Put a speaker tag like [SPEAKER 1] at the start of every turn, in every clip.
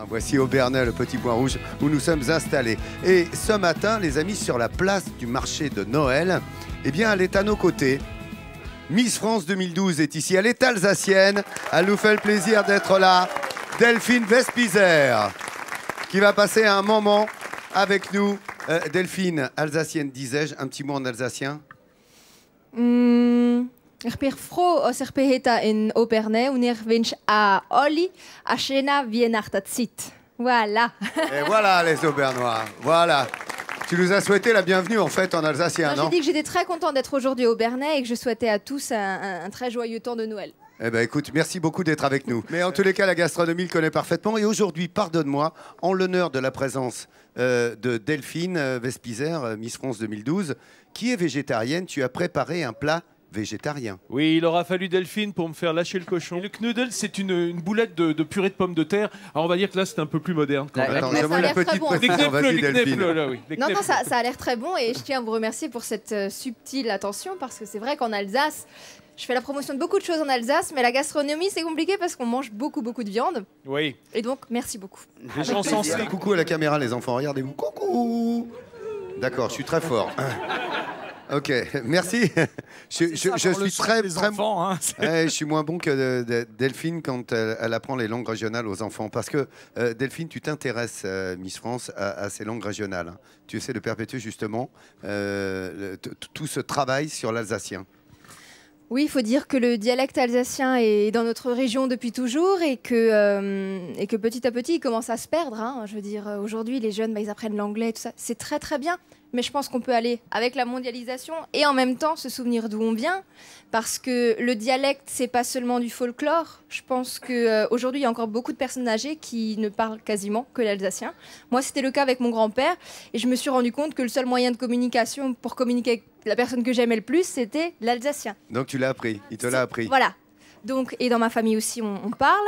[SPEAKER 1] Voici Aubernais, le petit point rouge où nous sommes installés. Et ce matin, les amis, sur la place du marché de Noël, eh bien, elle est à nos côtés. Miss France 2012 est ici. Elle est alsacienne. Elle nous fait le plaisir d'être là. Delphine Vespizer, qui va passer un moment avec nous. Delphine, alsacienne, disais-je. Un petit mot en alsacien.
[SPEAKER 2] Ik ben froh als ik ben in Obernai en ik wens à Olli a schöne Weihnachtszeit. Voilà.
[SPEAKER 1] Et voilà les Aubernois. Voilà. Tu nous as souhaité la bienvenue en fait en alsacien, non?
[SPEAKER 2] J'ai dit que j'étais très contente d'être aujourd'hui au Obernai et que je souhaitais à tous un très joyeux temps de Noël.
[SPEAKER 1] Eh bien, écoute, merci beaucoup d'être avec nous. Mais en tous les cas, la gastronomie le connaît parfaitement. Et aujourd'hui, pardonne-moi, en l'honneur de la présence de Delphine Vespizer, Miss France 2012, qui est végétarienne, tu as préparé un plat végétarien.
[SPEAKER 3] Oui, il aura fallu Delphine pour me faire lâcher le cochon. Et le knoedel, c'est une boulette de purée de pommes de terre. Alors, on va dire que là, c'est un peu plus moderne. Quand même.
[SPEAKER 1] Attends,
[SPEAKER 2] Mais
[SPEAKER 1] je
[SPEAKER 2] ça a
[SPEAKER 1] une
[SPEAKER 2] l'air très
[SPEAKER 1] petite
[SPEAKER 2] bon.
[SPEAKER 1] précision. Vas-y, Delphine.
[SPEAKER 2] Non, ça a l'air très bon et je tiens à vous remercier pour cette subtile attention parce que c'est vrai qu'en Alsace, je fais la promotion de beaucoup de choses en Alsace, mais la gastronomie, c'est compliqué parce qu'on mange beaucoup de viande.
[SPEAKER 3] Oui.
[SPEAKER 2] Et donc, merci beaucoup.
[SPEAKER 3] Les gens sensés.
[SPEAKER 1] Coucou à la caméra, les enfants. Regardez-vous. Coucou. D'accord, je suis très fort. Ok, merci. Je suis très
[SPEAKER 3] enfants, hein.
[SPEAKER 1] Je suis moins bon que Delphine quand elle apprend les langues régionales aux enfants. Parce que Delphine, tu t'intéresses, Miss France, à ces langues régionales. Tu essaies de perpétuer justement tout ce travail sur l'alsacien.
[SPEAKER 2] Oui, il faut dire que le dialecte alsacien est dans notre région depuis toujours et que petit à petit, il commence à se perdre. Hein. Je veux dire, aujourd'hui, les jeunes, ils apprennent l'anglais, tout ça. C'est très, très bien. Mais je pense qu'on peut aller avec la mondialisation et en même temps se souvenir d'où on vient. Parce que le dialecte, c'est pas seulement du folklore. Je pense qu'aujourd'hui, il y a encore beaucoup de personnes âgées qui ne parlent quasiment que l'alsacien. Moi, c'était le cas avec mon grand-père. Et je me suis rendu compte que le seul moyen de communication pour communiquer avec la personne que j'aimais le plus, c'était l'alsacien.
[SPEAKER 1] Donc tu l'as appris, il te l'a appris.
[SPEAKER 2] Voilà. Donc, et dans ma famille aussi, on parle.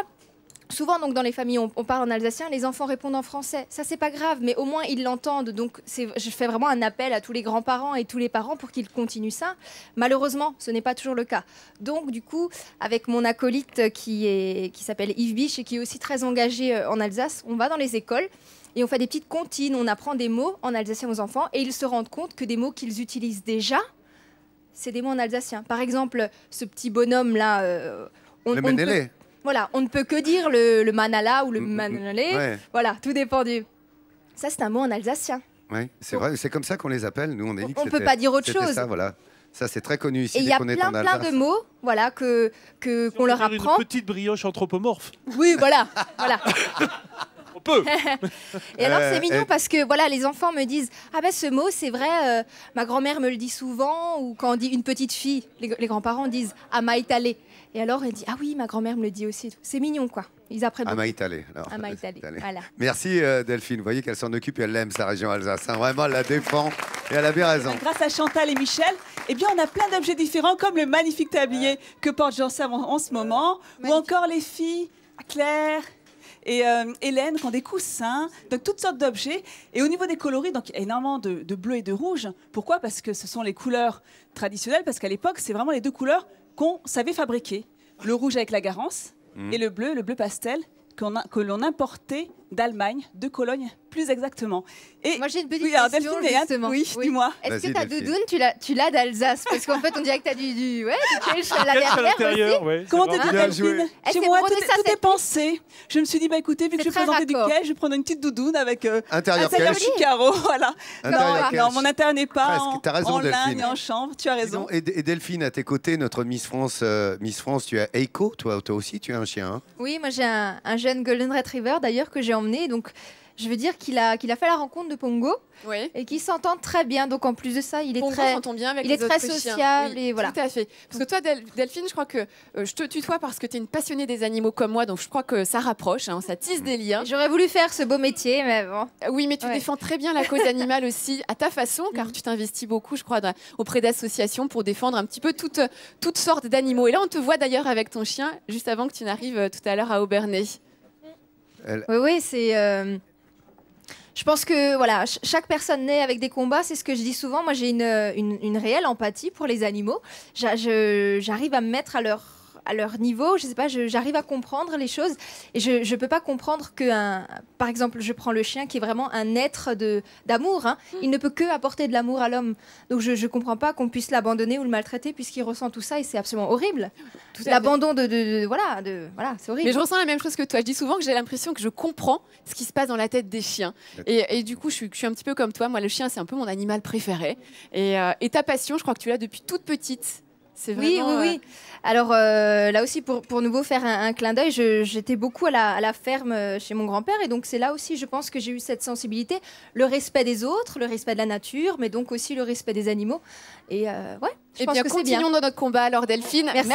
[SPEAKER 2] Souvent, donc, dans les familles, on parle en alsacien, les enfants répondent en français. Ça, c'est pas grave, mais au moins, ils l'entendent. Donc, je fais vraiment un appel à tous les grands-parents et tous les parents pour qu'ils continuent ça. Malheureusement, ce n'est pas toujours le cas. Donc, du coup, avec mon acolyte qui s'appelle Yves Biche et qui est aussi très engagé en Alsace, on va dans les écoles et on fait des petites comptines, on apprend des mots en alsacien aux enfants et ils se rendent compte que des mots qu'ils utilisent déjà, c'est des mots en alsacien. Par exemple, ce petit bonhomme-là...
[SPEAKER 1] le Ménélé.
[SPEAKER 2] Voilà, on ne peut que dire le manala ou le manalé.
[SPEAKER 1] Ouais.
[SPEAKER 2] Voilà, tout dépend du... Ça, c'est un mot en alsacien.
[SPEAKER 1] Oui, c'est vrai, c'est comme ça qu'on les appelle. Nous, on a dit que
[SPEAKER 2] on ne peut pas dire autre chose.
[SPEAKER 1] Ça, voilà. Ça, c'est très connu ici.
[SPEAKER 2] Et il y a plein de mots voilà, qu'on leur apprend.
[SPEAKER 3] Une petite brioche anthropomorphe.
[SPEAKER 2] Oui, voilà. voilà.
[SPEAKER 3] On peut.
[SPEAKER 2] Et alors, c'est mignon parce que voilà, les enfants me disent « Ah ben, ce mot, c'est vrai, ma grand-mère me le dit souvent. » Ou quand on dit une petite fille, les grands-parents disent « Amaïtalé ». Et alors, elle dit « Ah oui, ma grand-mère me le dit aussi. » C'est mignon, quoi. Ils apprennent.
[SPEAKER 1] Amaïtalé.
[SPEAKER 2] Amaïtalé, voilà.
[SPEAKER 1] Merci Delphine. Vous voyez qu'elle s'en occupe et elle l'aime, sa région Alsace. Hein. Vraiment, elle la défend et elle a bien raison.
[SPEAKER 4] Grâce à Chantal et Michel, eh bien, on a plein d'objets différents, comme le magnifique tablier que porte Jean-Sam en ce moment, ou encore les filles, Claire et Hélène qui ont des coussins, donc toutes sortes d'objets. Et au niveau des coloris, donc il y a énormément de bleu et de rouge. Pourquoi? Parce que ce sont les couleurs traditionnelles, parce qu'à l'époque, c'est vraiment les deux couleurs qu'on savait fabriquer. Le rouge avec la Garance et le bleu pastel que l'on importait d'Allemagne, de Cologne, plus exactement. Et
[SPEAKER 2] moi, j'ai une petite question, justement.
[SPEAKER 4] Oui, dis-moi.
[SPEAKER 2] Est-ce que ta doudoune, tu l'as d'Alsace? Parce qu'en fait, on dirait que tu as du kelch à l'intérieur aussi.
[SPEAKER 4] Comment t'es dit, Delphine? Chez moi, tout est pensé. Je me suis dit, bah écoutez, vu que je présentais du kelch, je vais prendre une petite doudoune avec
[SPEAKER 1] intérieur
[SPEAKER 4] Chicaro, voilà. Non, mon intérieur n'est pas
[SPEAKER 1] en
[SPEAKER 4] lin ni en chanvre, tu as raison.
[SPEAKER 1] Et Delphine, à tes côtés, notre Miss France, tu as Eiko, toi aussi, tu as un chien. Hein?
[SPEAKER 2] Oui, moi j'ai un jeune Golden Retriever, d'ailleurs, que j'ai emmené, donc... Je veux dire qu'il a fait la rencontre de Pongo et qu'il s'entend très bien. Donc en plus de ça, il est
[SPEAKER 5] Pongo
[SPEAKER 2] très,
[SPEAKER 5] s'entend bien avec
[SPEAKER 2] il est
[SPEAKER 5] les
[SPEAKER 2] très
[SPEAKER 5] autres
[SPEAKER 2] sociable.
[SPEAKER 5] Oui,
[SPEAKER 2] et voilà.
[SPEAKER 5] Tout à fait. Parce que toi, Delphine, je crois que je te tutoie parce que tu es une passionnée des animaux comme moi. Donc je crois que ça rapproche, hein, ça tisse des liens.
[SPEAKER 2] J'aurais voulu faire ce beau métier, mais bon.
[SPEAKER 5] Oui, mais tu défends très bien la cause animale aussi à ta façon, car tu t'investis beaucoup, je crois, auprès d'associations pour défendre un petit peu toutes sortes d'animaux. Et là, on te voit d'ailleurs avec ton chien juste avant que tu n'arrives tout à l'heure à Obernai.
[SPEAKER 2] Oui, c'est... Je pense que voilà, chaque personne naît avec des combats, c'est ce que je dis souvent. Moi, j'ai une réelle empathie pour les animaux. J'arrive à me mettre à leur à leur niveau, je sais pas, j'arrive à comprendre les choses et je peux pas comprendre que, par exemple, je prends le chien qui est vraiment un être d'amour. Hein. Il ne peut que apporter de l'amour à l'homme. Donc je comprends pas qu'on puisse l'abandonner ou le maltraiter puisqu'il ressent tout ça et c'est absolument horrible. L'abandon voilà, c'est horrible.
[SPEAKER 5] Mais je ressens la même chose que toi. Je dis souvent que j'ai l'impression que je comprends ce qui se passe dans la tête des chiens. Et du coup, je suis un petit peu comme toi. Moi, le chien, c'est un peu mon animal préféré. Et ta passion, je crois que tu l'as depuis toute petite. C'est vraiment,
[SPEAKER 2] oui. Alors là aussi, pour nouveau faire un clin d'œil, j'étais beaucoup à la ferme chez mon grand-père et donc c'est là aussi, je pense que j'ai eu cette sensibilité, le respect des autres, le respect de la nature, mais donc aussi le respect des animaux. Et je pense que c'est bien.
[SPEAKER 5] Continuons dans notre combat alors, Delphine.
[SPEAKER 2] Merci.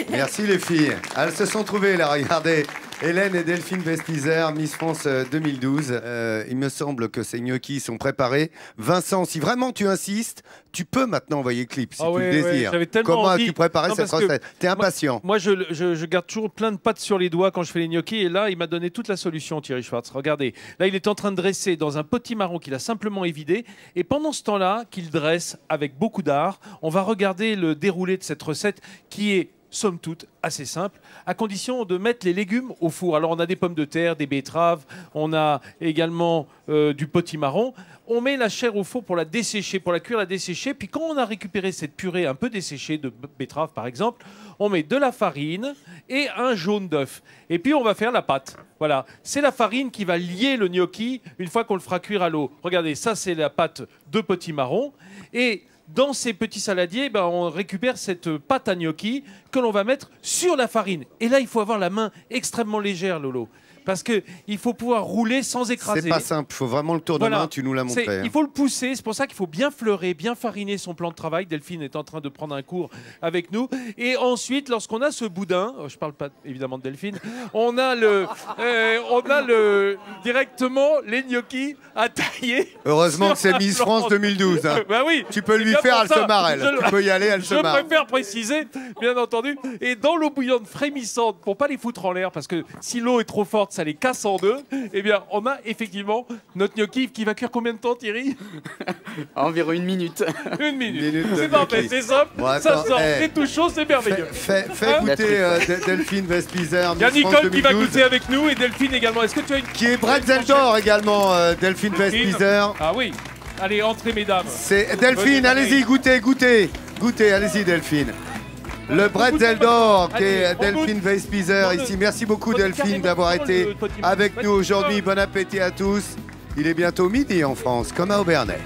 [SPEAKER 1] Merci les filles. Elles se sont trouvées là, regardez. Hélène et Delphine Vespizer, Miss France 2012. Il me semble que ces gnocchis sont préparés. Vincent, si vraiment tu insistes, tu peux maintenant envoyer clip si tu le désires. Comment as-tu préparé cette recette? T'es impatient.
[SPEAKER 3] Moi, je garde toujours plein de pâtes sur les doigts quand je fais les gnocchis. Et là, il m'a donné toute la solution, Thierry Schwartz. Regardez, là, il est en train de dresser dans un potimarron qu'il a simplement évidé. Et pendant ce temps-là, qu'il dresse avec beaucoup d'art, on va regarder le déroulé de cette recette qui est, somme toute, assez simple, à condition de mettre les légumes au four. Alors, on a des pommes de terre, des betteraves, on a également du potimarron. On met la chair au four pour la dessécher, pour la cuire, la dessécher. Puis quand on a récupéré cette purée un peu desséchée de betterave, par exemple, on met de la farine et un jaune d'œuf. Et puis, on va faire la pâte. Voilà. C'est la farine qui va lier le gnocchi une fois qu'on le fera cuire à l'eau. Regardez, ça, c'est la pâte de potimarron. Et dans ces petits saladiers, on récupère cette pâte à gnocchi que l'on va mettre sur la farine. Et là, il faut avoir la main extrêmement légère, Lolo. Parce qu'il faut pouvoir rouler sans écraser.
[SPEAKER 1] C'est pas simple, il faut vraiment le tour de main, tu nous l'as montré.
[SPEAKER 3] Il faut le pousser, c'est pour ça qu'il faut bien fleurer, bien fariner son plan de travail. Delphine est en train de prendre un cours avec nous. Et ensuite, lorsqu'on a ce boudin, je parle pas évidemment de Delphine, on a directement les gnocchis à tailler.
[SPEAKER 1] Heureusement que c'est Miss France 2012. Hein.
[SPEAKER 3] Bah oui,
[SPEAKER 1] tu peux lui faire, elle se marre, elle. Tu peux y aller, elle se marre.
[SPEAKER 3] Je préfère préciser, bien entendu. Et dans l'eau bouillante frémissante, pour pas les foutre en l'air, parce que si l'eau est trop forte, ça les casse en deux. Eh bien, on a effectivement notre gnocchi qui va cuire combien de temps, Thierry?
[SPEAKER 6] Environ 1 minute.
[SPEAKER 3] 1 minute. C'est parfait, c'est simple.
[SPEAKER 1] Bon, attends,
[SPEAKER 3] ça sort, c'est tout chaud, c'est merveilleux.
[SPEAKER 1] Fais goûter Delphine Vespizer.
[SPEAKER 3] Il y a Nicole qui va goûter avec nous et Delphine également. Est-ce que tu as une...
[SPEAKER 1] Qui est bretzel d'or également, Delphine Vespizer.
[SPEAKER 3] Ah oui. Allez, entrez, mesdames.
[SPEAKER 1] C'est Delphine, allez-y, goûtez, allez-y, Delphine. Le bretzel d'or qui est Delphine Vespizer ici. Merci beaucoup Delphine d'avoir été avec nous aujourd'hui. Bon appétit à tous. Il est bientôt midi en France, comme à Aubernais.